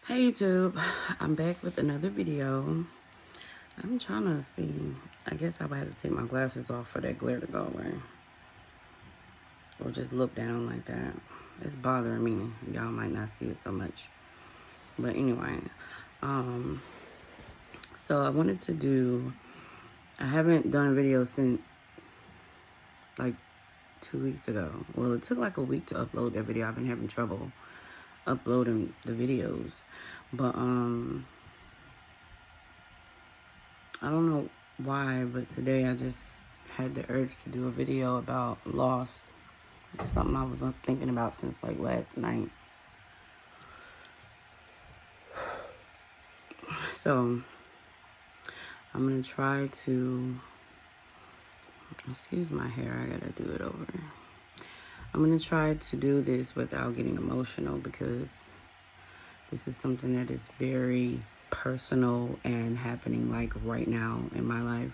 Hey YouTube, I'm back with another video. I'm trying to see, I guess I would have to take my glasses off for that glare to go away. Or just look down like that. It's bothering me. Y'all might not see it so much. But anyway, so I wanted to do, I haven't done a video since like 2 weeks ago. Well, it took like a week to upload that video. I've been having trouble uploading the videos. But I don't know why, but today I just had the urge to do a video about loss. It's something I was thinking about since like last night. So I'm gonna try to, excuse my hair, I gotta do it over. I'm gonna try to do this without getting emotional because this is something that is very personal and happening like right now in my life.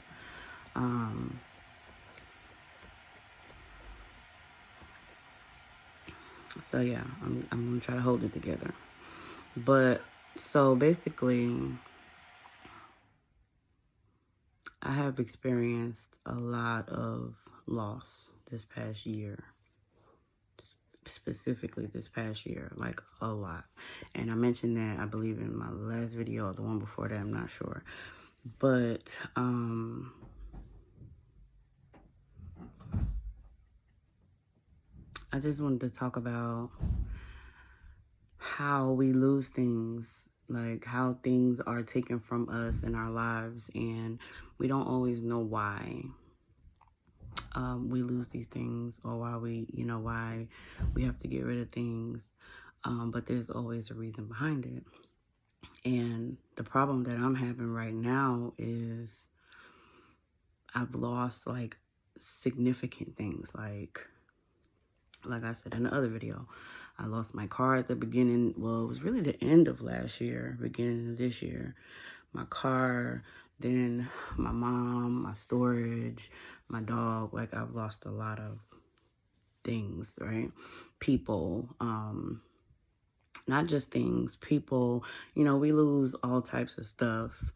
So yeah, I'm gonna try to hold it together. But so basically, I have experienced a lot of loss this past year. Specifically this past year, like a lot. And I mentioned that, I believe, in my last video or the one before that, I'm not sure. But I just wanted to talk about how we lose things, like how things are taken from us in our lives, and we don't always know why we lose these things, or why why we have to get rid of things. But there's always a reason behind it. And the problem that I'm having right now is I've lost like significant things. Like I said in the other video, I lost my car at the beginning. Well, it was really the end of last year, beginning of this year. My car, then my mom, my storage, my dog. Like, I've lost a lot of things, right? People, not just things, people. We lose all types of stuff.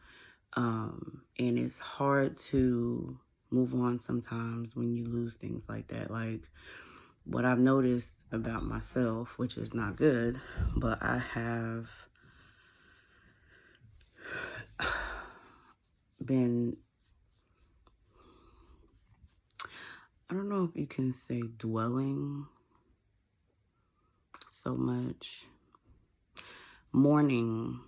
And it's hard to move on sometimes when you lose things like that. Like, what I've noticed about myself, which is not good, but I have been, I don't know if you can say dwelling so much, mourning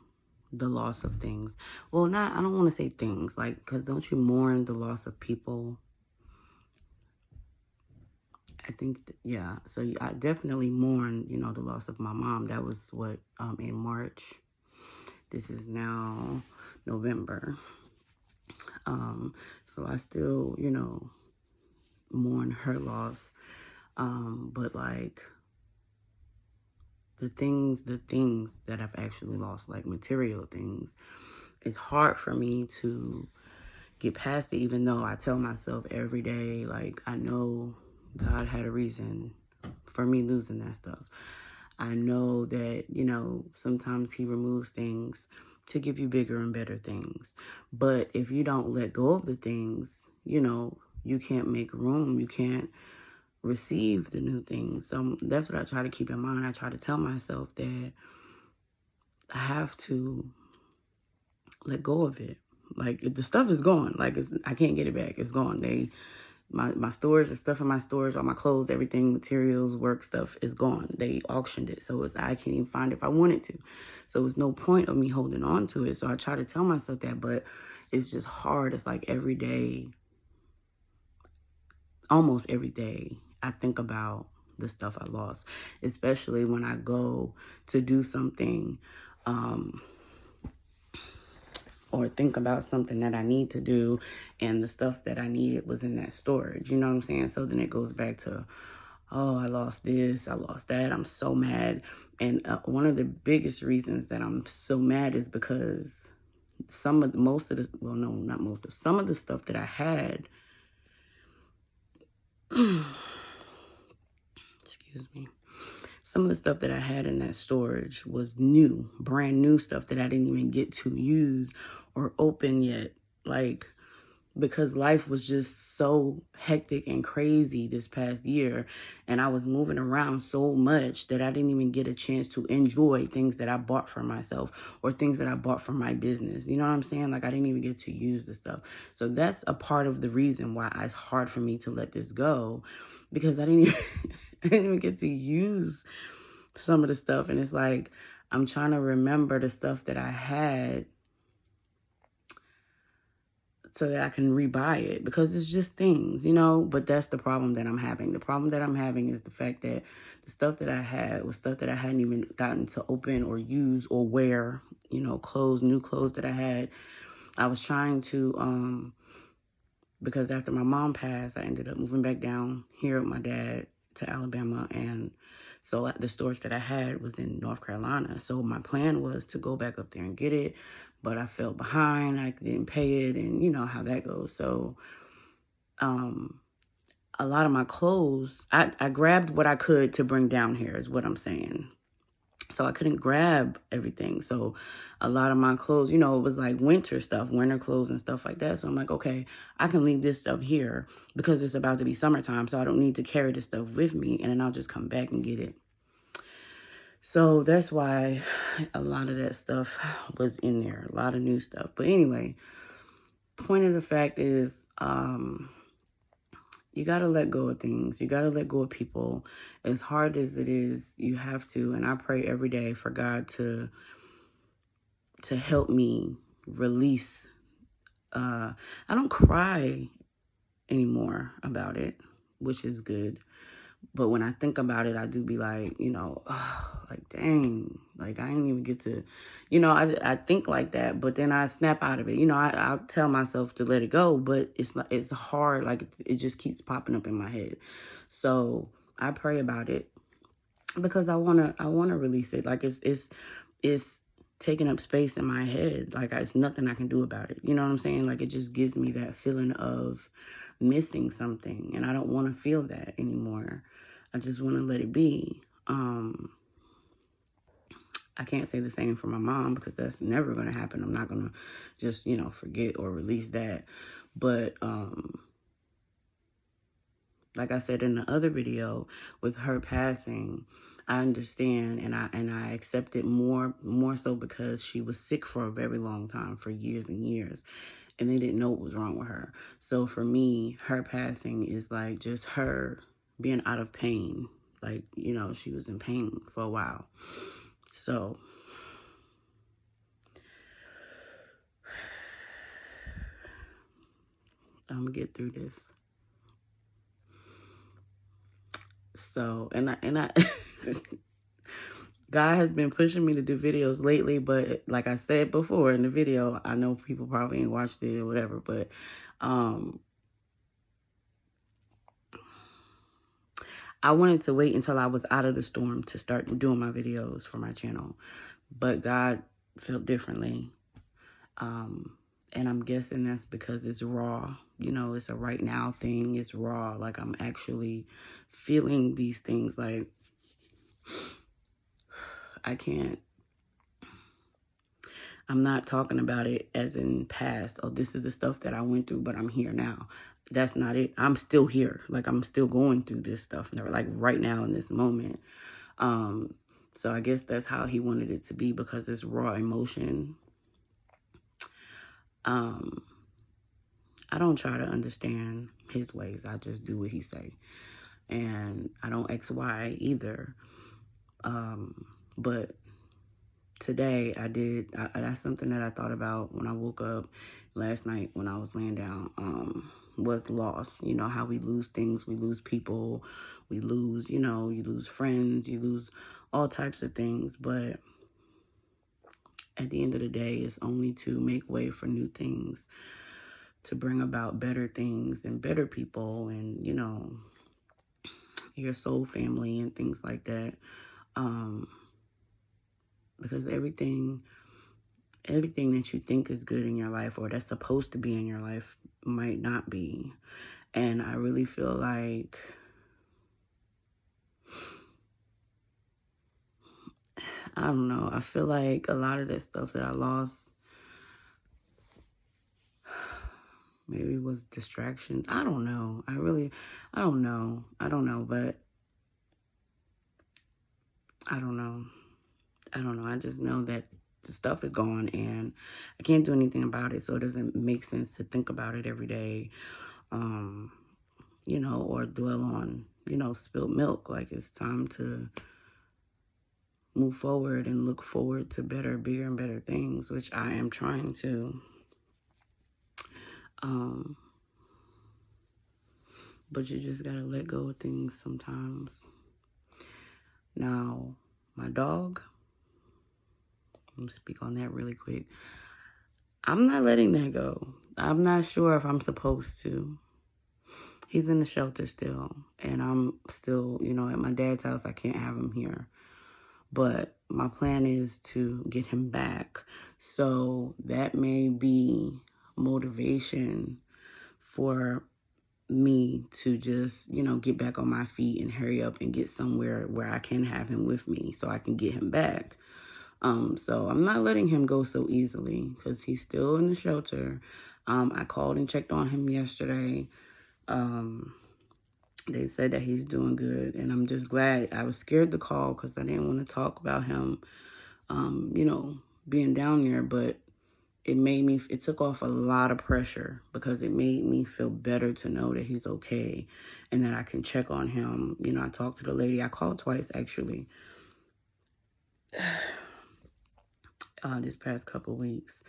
the loss of things. Well, I don't want to say things, like, because don't you mourn the loss of people? I think, yeah. So I definitely mourn, the loss of my mom. That was what, in March. This is now November. So I still, mourn her loss. But like the things that I've actually lost, like material things, it's hard for me to get past it, even though I tell myself every day, like, I know God had a reason for me losing that stuff. I know that, sometimes he removes things to give you bigger and better things. But if you don't let go of the things, you can't make room. You can't receive the new things. So that's what I try to keep in mind. I try to tell myself that I have to let go of it. Like, the stuff is gone. Like, I can't get it back. It's gone. My storage, the stuff in my storage, all my clothes, everything, materials, work stuff is gone. They auctioned it. So I can't even find it if I wanted to. So it's no point of me holding on to it. So I try to tell myself that, but it's just hard. It's like every day, almost every day, I think about the stuff I lost, especially when I go to do something, or think about something that I need to do, and the stuff that I needed was in that storage. You know what I'm saying? So then it goes back to, oh, I lost this, I lost that. I'm so mad. And one of the biggest reasons that I'm so mad is because some of the stuff that I had, excuse me. some of the stuff that I had in that storage was new, brand new stuff that I didn't even get to use or open yet. Like, because life was just so hectic and crazy this past year, and I was moving around so much that I didn't even get a chance to enjoy things that I bought for myself or things that I bought for my business. You know what I'm saying? Like, I didn't even get to use the stuff. So that's a part of the reason why it's hard for me to let this go, because I didn't even, I didn't even get to use some of the stuff. And it's like, I'm trying to remember the stuff that I had so that I can rebuy it, because it's just things, you know. But that's the problem that I'm having. The problem that I'm having is the fact that the stuff that I had was stuff that I hadn't even gotten to open or use or wear, you know, clothes, new clothes that I had. I was trying to, because after my mom passed, I ended up moving back down here with my dad to Alabama. And so the storage that I had was in North Carolina. So my plan was to go back up there and get it, but I fell behind. I didn't pay it, and you know how that goes. So a lot of my clothes, I grabbed what I could to bring down here is what I'm saying. So I couldn't grab everything. So a lot of my clothes, you know, it was like winter stuff, winter clothes and stuff like that. So I'm like, okay, I can leave this stuff here because it's about to be summertime. So I don't need to carry this stuff with me, and then I'll just come back and get it. So that's why a lot of that stuff was in there, a lot of new stuff. But anyway, point of the fact is, you got to let go of things. You got to let go of people. As hard as it is, you have to. And I pray every day for God to help me release. I don't cry anymore about it, which is good. But when I think about it, I do be like, you know, oh, like, dang, like I didn't even get to, you know, I think like that, but then I snap out of it. You know, I'll tell myself to let it go, but it's hard. Like it just keeps popping up in my head. So I pray about it because I want to release it. Like it's taking up space in my head. Like it's nothing I can do about it. You know what I'm saying? Like it just gives me that feeling of missing something, and I don't want to feel that anymore. I just want to let it be. I can't say the same for my mom because that's never going to happen. I'm not going to just, you know, forget or release that. But like I said in the other video, with her passing, I understand and I accept it more so because she was sick for a very long time, for years and years, and they didn't know what was wrong with her. So for me, her passing is like just her being out of pain. Like, you know, she was in pain for a while. So I'm gonna get through this. So, and I God has been pushing me to do videos lately, but like I said before in the video, I know people probably ain't watched it or whatever, but I wanted to wait until I was out of the storm to start doing my videos for my channel, but God felt differently. And I'm guessing that's because it's raw. You know, it's a right now thing. It's raw. Like I'm actually feeling these things. Like I'm not talking about it as in past. Oh, this is the stuff that I went through, but I'm here now. That's not it. I'm still here. Like I'm still going through this stuff. Like right now in this moment. So I guess that's how he wanted it to be, because it's raw emotion. I don't try to understand his ways. I just do what he say. And I don't XY either. But today I did. That's something that I thought about when I woke up last night when I was laying down, was loss. You know, how we lose things. We lose people. We lose, you know, you lose friends. You lose all types of things. But at the end of the day, it's only to make way for new things, to bring about better things and better people and, you know, your soul family and things like that. Because everything that you think is good in your life or that's supposed to be in your life might not be. And I really feel like I don't know. I feel like a lot of that stuff that I lost maybe was distractions. I don't know. I don't know. But I don't know. I just know that the stuff is gone and I can't do anything about it. So it doesn't make sense to think about it every day, or dwell on, spilled milk. Like, it's time to move forward and look forward to better, bigger, and better things, which I am trying to. But you just gotta let go of things sometimes. Now, my dog, I'm gonna speak on that really quick. I'm not letting that go. I'm not sure if I'm supposed to. He's in the shelter still, and I'm still, at my dad's house. I can't have him here. But my plan is to get him back. So that may be motivation for me to just, get back on my feet and hurry up and get somewhere where I can have him with me so I can get him back. So I'm not letting him go so easily because he's still in the shelter. I called and checked on him yesterday. They said that he's doing good, and I'm just glad. I was scared to call because I didn't want to talk about him, being down there, but it took off a lot of pressure because it made me feel better to know that he's okay and that I can check on him. I talked to the lady. I called twice, actually, this past couple weeks.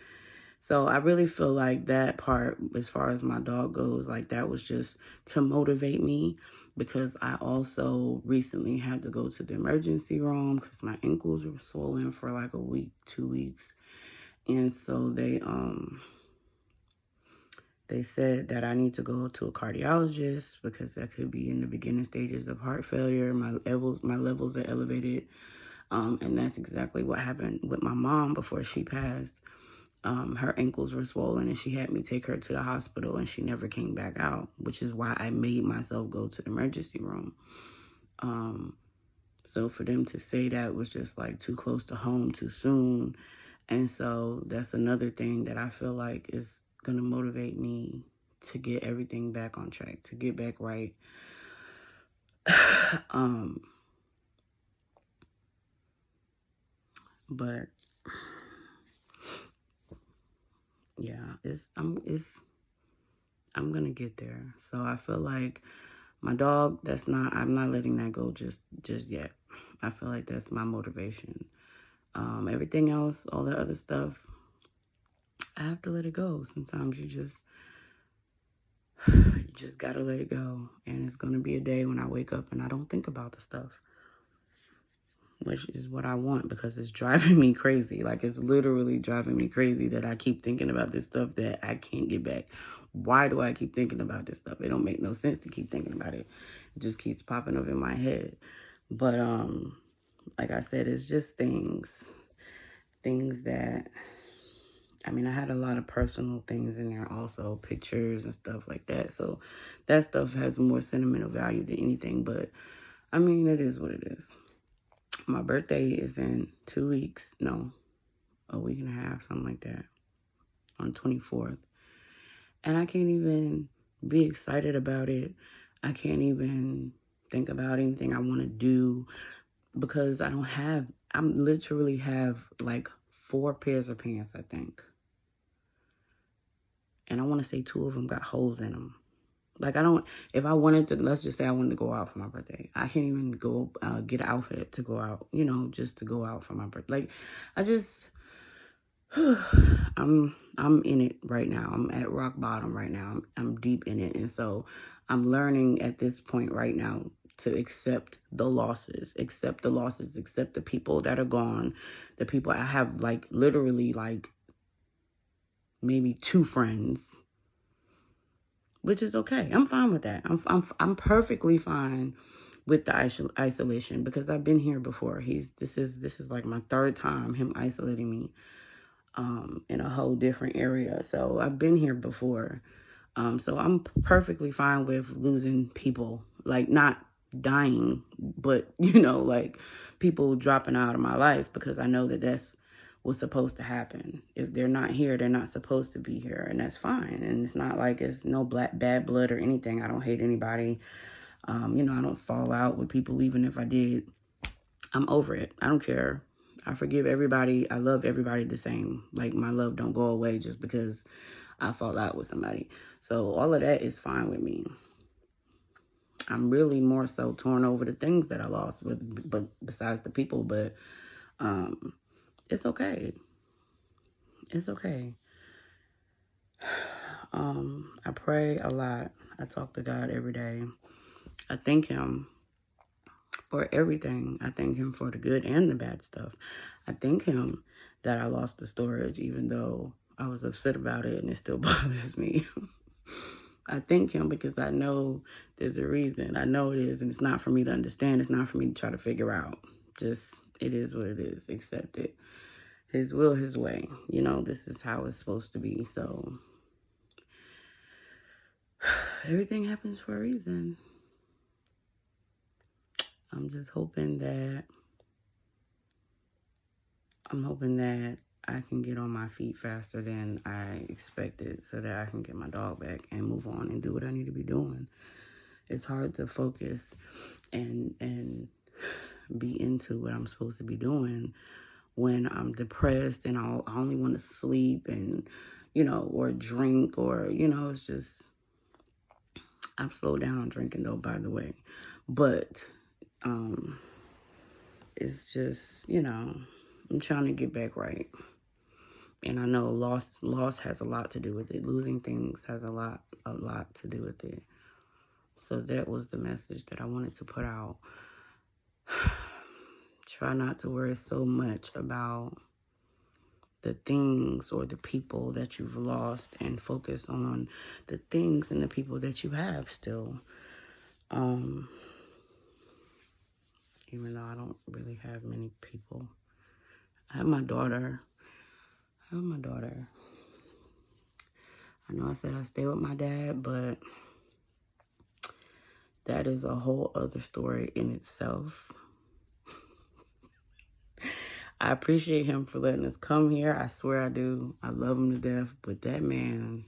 So I really feel like that part, as far as my dog goes, like that was just to motivate me, because I also recently had to go to the emergency room because my ankles were swollen for like a week, 2 weeks. And so they said that I need to go to a cardiologist because that could be in the beginning stages of heart failure. My levels are elevated. And that's exactly what happened with my mom before she passed. Her ankles were swollen and she had me take her to the hospital and she never came back out, which is why I made myself go to the emergency room. So for them to say that was just like too close to home too soon. And so that's another thing that I feel like is going to motivate me to get everything back on track, to get back right. But yeah, I'm going to get there. So I feel like my dog, I'm not letting that go just yet. I feel like that's my motivation. Everything else, all the other stuff, I have to let it go. Sometimes you just gotta let it go. And it's gonna be a day when I wake up and I don't think about the stuff, which is what I want, because it's driving me crazy. Like, it's literally driving me crazy that I keep thinking about this stuff that I can't get back. Why do I keep thinking about this stuff? It don't make no sense to keep thinking about it. It just keeps popping up in my head. But like I said, it's just things that, I had a lot of personal things in there also, pictures and stuff like that. So that stuff has more sentimental value than anything. But it is what it is. My birthday is in 2 weeks. No, a week and a half, something like that, on the 24th. And I can't even be excited about it. I can't even think about anything I want to do because I literally have like 4 pairs of pants, I think. And I want to say 2 of them got holes in them. Like, if I wanted to, let's just say I wanted to go out for my birthday. I can't even go get an outfit to go out, just to go out for my birthday. Like, I'm in it right now. I'm at rock bottom right now. I'm deep in it. And so I'm learning at this point right now to accept the losses, accept the people that are gone, the people I have, like, literally, like, maybe 2 friends, which is okay. I'm fine with that. I'm perfectly fine with the isolation because I've been here before. This is like my 3rd time him isolating me in a whole different area. So I've been here before. So I'm perfectly fine with losing people. Like, not dying, but, you know, like people dropping out of my life, because I know that that's what's supposed to happen. If they're not here, they're not supposed to be here, and that's fine. And it's not like it's no bad blood or anything. I don't hate anybody. You know, I don't fall out with people. Even if I did, I'm over it. I don't care. I forgive everybody. I love everybody the same. Like, my love don't go away just because I fall out with somebody. So all of that is fine with me. I'm really more so torn over the things that I lost, but besides the people. But it's okay. It's okay. I pray a lot. I talk to God every day. I thank him for everything. I thank him for the good and the bad stuff. I thank him that I lost the storage, even though I was upset about it and it still bothers me. I thank him because I know there's a reason. I know it is, and it's not for me to understand. It's not for me to try to figure out. Just, it is what it is. Accept it. His will, his way. You know, this is how it's supposed to be. So, everything happens for a reason. I'm just hoping that I can get on my feet faster than I expected, so that I can get my dog back and move on and do what I need to be doing. It's hard to focus and be into what I'm supposed to be doing when I'm depressed and I only want to sleep and, you know, or drink, or, you know, it's just, I've slowed down on drinking though, by the way. But it's just, you know, I'm trying to get back right. And I know loss has a lot to do with it. Losing things has a lot to do with it. So that was the message that I wanted to put out. Try not to worry so much about the things or the people that you've lost, and focus on the things and the people that you have still. Even though I don't really have many people. I have my daughter. I know I said I stay with my dad, but that is a whole other story in itself. I appreciate him for letting us come here. I swear I do. I love him to death. But that man,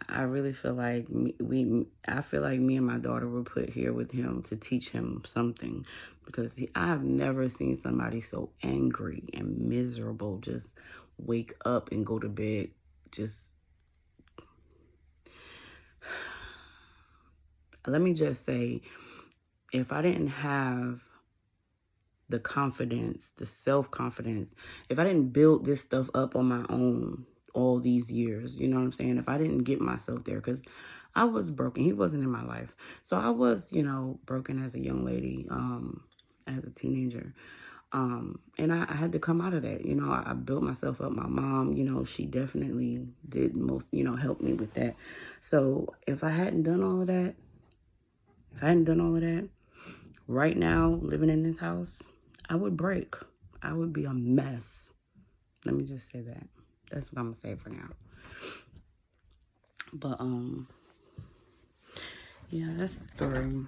I really feel like me and my daughter were put here with him to teach him something. Because I've never seen somebody so angry and miserable just wake up and go to bed. Just, let me just say, if I didn't have the confidence, the self-confidence, if I didn't build this stuff up on my own all these years, you know what I'm saying? If I didn't get myself there, because I was broken. He wasn't in my life. So I was, you know, broken as a young lady, as a teenager. And I had to come out of that. You know, I built myself up. My mom, you know, she definitely did most, you know, help me with that. So if I hadn't done all of that, right now, living in this house, I would break. I would be a mess. Let me just say that. That's what I'm going to say for now. But, yeah, that's the story.